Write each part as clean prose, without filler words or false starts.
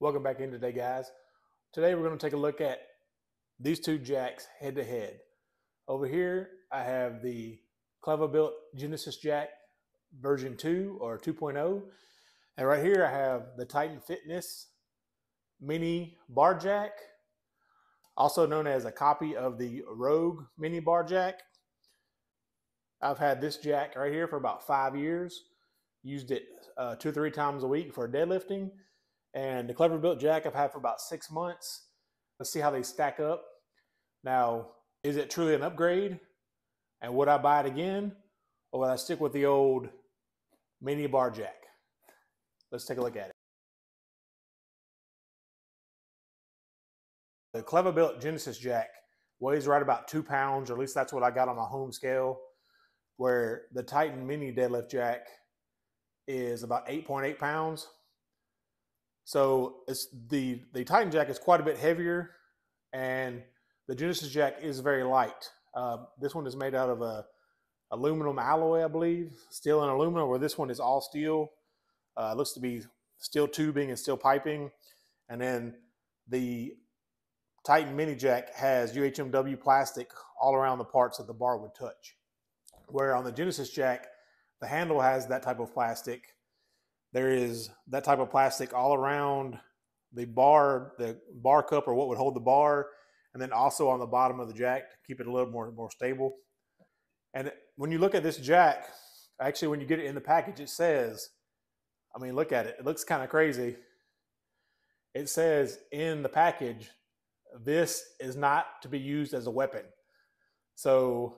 Welcome back in today, guys. Today we're going to take a look at these two jacks head to head. Over here I have the Kleva Built Genesis jack version 2 or 2.0, and right here I have the Titan Fitness mini bar jack, also known as a copy of the Rogue mini bar jack. I've had this jack right here for about 5 years, used it 2 or 3 times a week for deadlifting. And the Kleva Built jack I've had for about 6 months. Let's see how they stack up. Now, is it truly an upgrade? And would I buy it again? Or would I stick with the old mini bar jack? Let's take a look at it. The Kleva Built Genesis jack weighs right about 2 pounds, or at least that's what I got on my home scale, where the Titan mini deadlift jack is about 8.8 pounds. So it's the Titan jack is quite a bit heavier, and the Genesis jack is very light. This one is made out of a aluminum alloy, I believe, steel and aluminum, where this one is all steel. Looks to be steel tubing and steel piping. And then the Titan mini jack has UHMW plastic all around the parts that the bar would touch. Where on the Genesis jack, the handle has that type of plastic. There is that type of plastic all around the bar cup, or what would hold the bar, and then also on the bottom of the jack to keep it a little more stable. And when you look at this jack, actually when you get it in the package, it says, I mean, look at it. It looks kind of crazy. It says in the package, this is not to be used as a weapon. So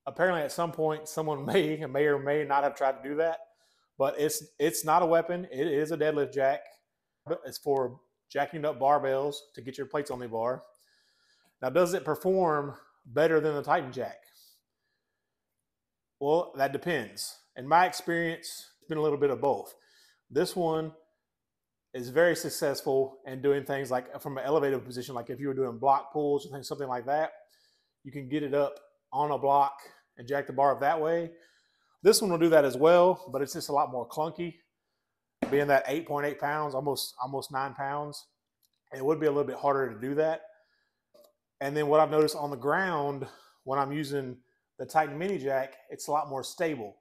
apparently at some point, someone may or may not have tried to do that. But it's not a weapon. It is a deadlift jack. It's for jacking up barbells to get your plates on the bar. Now, does it perform better than the Titan jack? Well, that depends. In my experience, it's been a little bit of both. This one is very successful in doing things like from an elevated position, like if you were doing block pulls or something like that, you can get it up on a block and jack the bar up that way. This one will do that as well, but it's just a lot more clunky. Being that 8.8 pounds, almost 9 pounds, it would be a little bit harder to do that. And then what I've noticed on the ground, when I'm using the Titan mini jack, it's a lot more stable.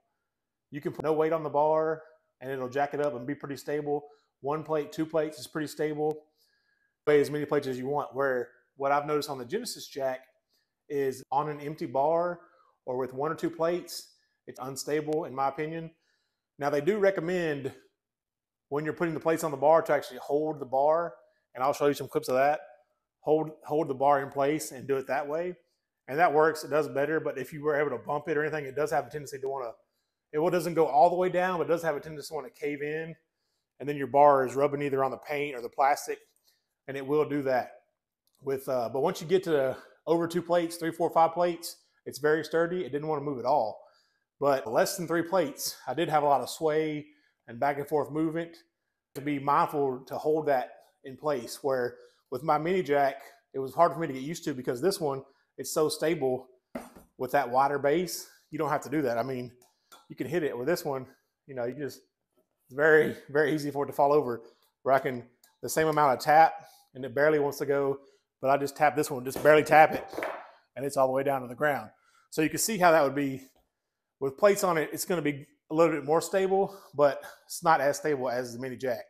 You can put no weight on the bar and it'll jack it up and be pretty stable. 1 plate, 2 plates is pretty stable. Weigh as many plates as you want. Where what I've noticed on the Genesis jack is on an empty bar or with 1 or 2 plates, it's unstable, in my opinion. Now, they do recommend when you're putting the plates on the bar to actually hold the bar, and I'll show you some clips of that. Hold the bar in place and do it that way. And that works. It does better, but if you were able to bump it or anything, it does have a tendency to want to, it doesn't go all the way down, but it does have a tendency to want to cave in, and then your bar is rubbing either on the paint or the plastic, and it will do that. But once you get to over 2 plates, 3, 4, 5 plates, it's very sturdy. It didn't want to move at all. But less than 3 plates, I did have a lot of sway and back and forth movement. To be mindful to hold that in place, where with my mini jack, it was hard for me to get used to, because this one, it's so stable with that wider base. You don't have to do that. I mean, you can hit it. With this one, you know, it's very, very easy for it to fall over, where I can, the same amount of tap, and it barely wants to go, but I just tap this one, just barely tap it, and it's all the way down to the ground. So you can see how that would be. With plates on it, it's going to be a little bit more stable, but it's not as stable as the mini jack.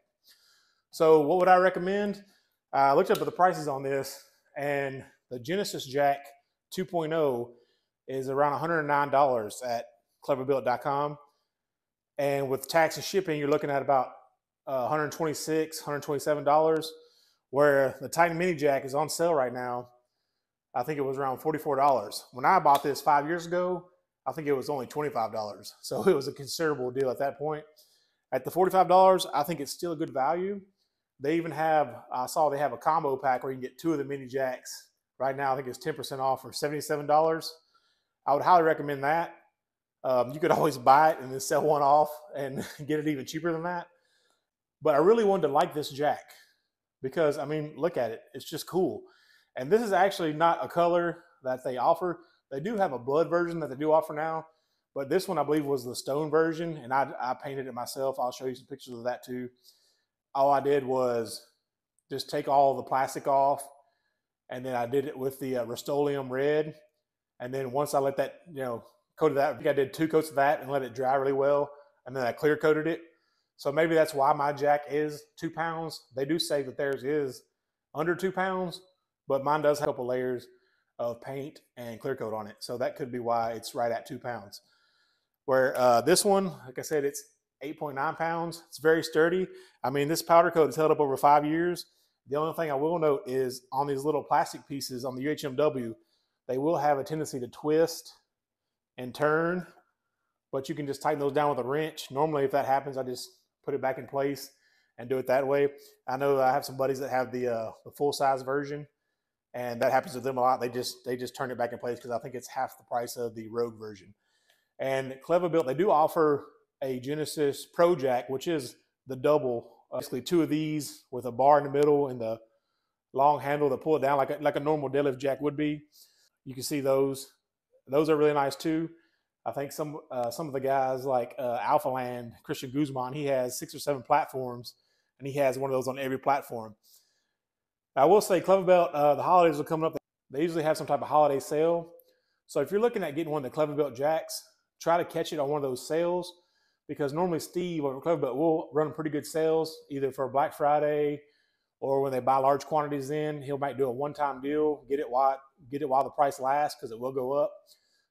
So what would I recommend? I looked up at the prices on this, and the Genesis jack 2.0 is around $109 at clevabuilt.com. And with tax and shipping, you're looking at about $126, $127, where the Titan mini jack is on sale right now. I think it was around $44. When I bought this 5 years ago, I think it was only $25. So it was a considerable deal at that point. At the $45, I think it's still a good value. They even have, I saw they have a combo pack where you can get 2 of the mini jacks. Right now, I think it's 10% off for $77. I would highly recommend that. You could always buy it and then sell one off and get it even cheaper than that. But I really wanted to like this jack because, I mean, look at it. It's just cool. And this is actually not a color that they offer. They do have a blood version that they do offer now, but this one I believe was the stone version, and I painted it myself. I'll show you some pictures of that too. all I did was just take all the plastic off, and then I did it with the Rust-Oleum red. And then once I let that, coated that, I think I did 2 coats of that and let it dry really well. And then I clear coated it. So maybe that's why my jack is 2 pounds. They do say that theirs is under 2 pounds, but mine does have a couple layers of paint and clear coat on it. So that could be why it's right at 2 pounds. Where this one, like I said, it's 8.9 pounds. It's very sturdy. I mean, this powder coat has held up over 5 years. The only thing I will note is on these little plastic pieces on the UHMW, they will have a tendency to twist and turn, but you can just tighten those down with a wrench. Normally, if that happens, I just put it back in place and do it that way. I know I have some buddies that have the full-size version, and that happens to them a lot. They just turn it back in place because I think it's half the price of the Rogue version. And Kleva Built, they do offer a Genesis Pro Jack, which is the double, basically 2 of these with a bar in the middle and the long handle to pull it down like a normal deadlift jack would be. You can see those. Those are really nice too. I think some of the guys like Alpha Land, Christian Guzman, he has 6 or 7 platforms, and he has one of those on every platform. I will say Kleva Built, the holidays are coming up. They usually have some type of holiday sale. So if you're looking at getting one of the Kleva Built jacks, try to catch it on one of those sales, because normally Steve over Kleva Built will run pretty good sales either for Black Friday or when they buy large quantities in. He might do a one-time deal, get it while the price lasts, because it will go up.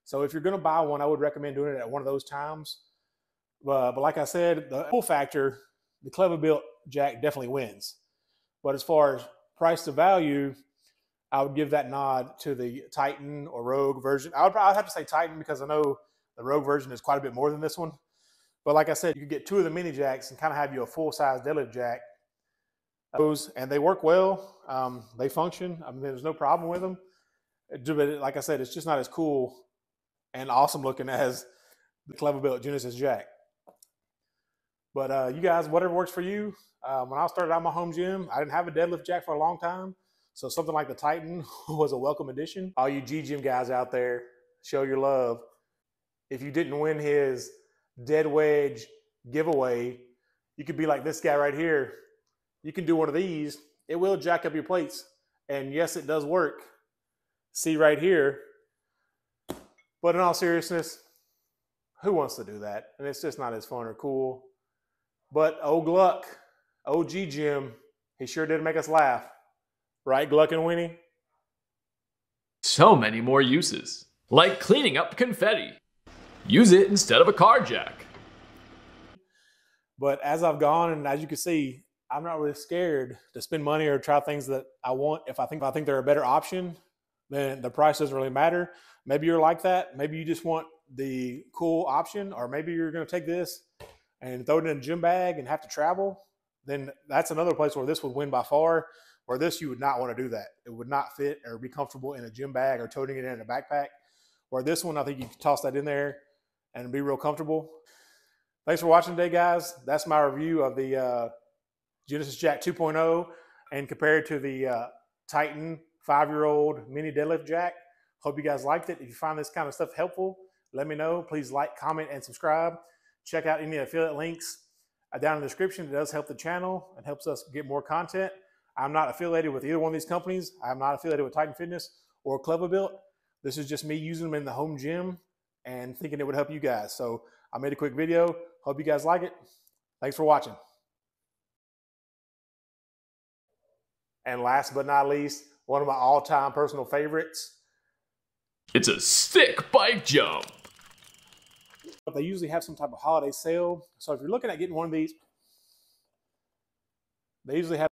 So if you're going to buy one, I would recommend doing it at one of those times. But like I said, the pull factor, the Kleva Built jack definitely wins. But as far as price to value, I would give that nod to the Titan or Rogue version. I'd have to say Titan, because I know the Rogue version is quite a bit more than this one. But like I said, you could get 2 of the mini jacks and kind of have you a full-size deadlift jack. And they work well. They function. I mean, there's no problem with them. But like I said, it's just not as cool and awesome looking as the Kleva Built Genesis jack. But you guys, whatever works for you. When I started out my home gym, I didn't have a deadlift jack for a long time. So something like the Titan was a welcome addition. All you G-Gym guys out there, show your love. If you didn't win his Dead Wedge giveaway, you could be like this guy right here. You can do one of these. It will jack up your plates. And yes, it does work. See right here. But in all seriousness, who wants to do that? And it's just not as fun or cool. But old Gluck, OG Jim, he sure did make us laugh. Right, Gluck and Winnie? So many more uses. Like cleaning up confetti. Use it instead of a car jack. But as I've gone, and as you can see, I'm not really scared to spend money or try things that I want. If I think they're a better option, then the price doesn't really matter. Maybe you're like that. Maybe you just want the cool option, or maybe you're going to take this and throw it in a gym bag and have to travel. Then that's another place where this would win by far. Where this, you would not want to do that. It would not fit or be comfortable in a gym bag or toting it in a backpack. Where this one, I think you can toss that in there and be real comfortable. Thanks for watching today, guys. That's my review of the Genesis Jack 2.0 and compared to the Titan 5-year-old mini deadlift jack. Hope you guys liked it. If you find this kind of stuff helpful, let me know. Please like, comment, and subscribe. Check out any affiliate links down in the description. It does help the channel and helps us get more content. I'm not affiliated with either one of these companies. I'm not affiliated with Titan Fitness or Kleva Built. This is just me using them in the home gym and thinking it would help you guys. So I made a quick video. Hope you guys like it. Thanks for watching. And last but not least, one of my all-time personal favorites. It's a stick bike jump. But they usually have some type of holiday sale. So if you're looking at getting one of these, they usually have